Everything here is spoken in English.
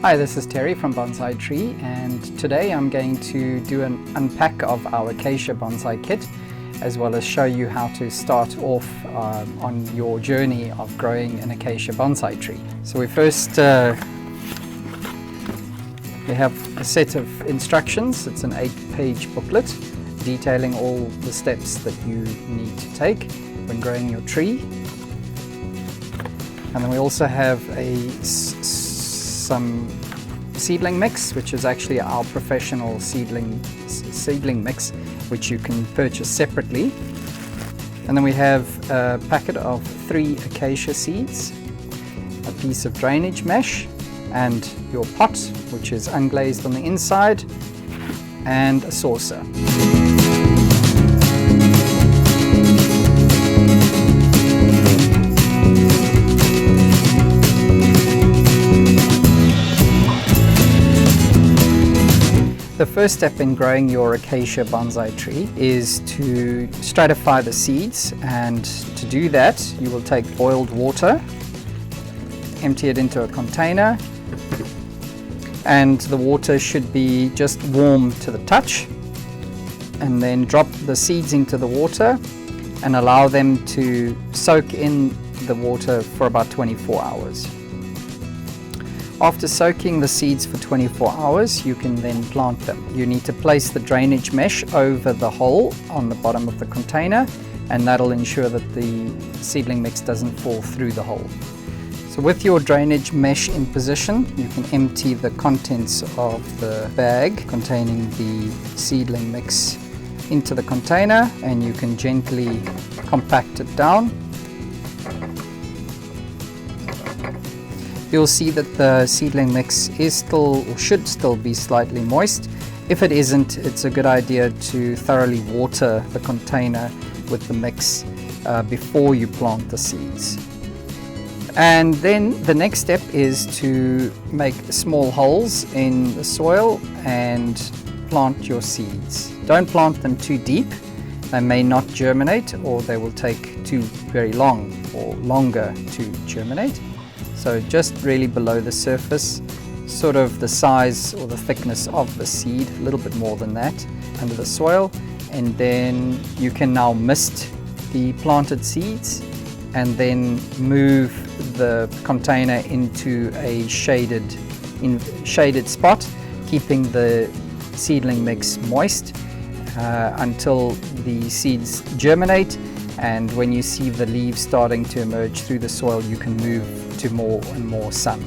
Hi, this is Terry from Bonsai Tree, and today I'm going to do an unpack of our Acacia Bonsai kit, as well as show you how to start off on your journey of growing an Acacia Bonsai tree. So we first we have a set of instructions. It's an 8-page booklet detailing all the steps that you need to take when growing your tree. And then we also have some seedling mix, which is actually our professional seedling mix, which you can purchase separately. And then we have a packet of 3 acacia seeds, a piece of drainage mesh, and your pot, which is unglazed on the inside, and a saucer. The first step in growing your Acacia Bonsai tree is to stratify the seeds, and to do that you will take boiled water, empty it into a container, and the water should be just warm to the touch, and then drop the seeds into the water and allow them to soak in the water for about 24 hours. After soaking the seeds for 24 hours, you can then plant them. You need to place the drainage mesh over the hole on the bottom of the container, and that'll ensure that the seedling mix doesn't fall through the hole. So with your drainage mesh in position, you can empty the contents of the bag containing the seedling mix into the container, and you can gently compact it down. You'll see that the seedling mix is still, or should still be, slightly moist. If it isn't, it's a good idea to thoroughly water the container with the mix before you plant the seeds. And then the next step is to make small holes in the soil and plant your seeds. Don't plant them too deep. They may not germinate, or they will take very long or longer to germinate. So just really below the surface, sort of the size or the thickness of the seed, a little bit more than that, under the soil. And then you can now mist the planted seeds and then move the container into a shaded spot, keeping the seedling mix moist until the seeds germinate. And when you see the leaves starting to emerge through the soil, you can move to more and more sun.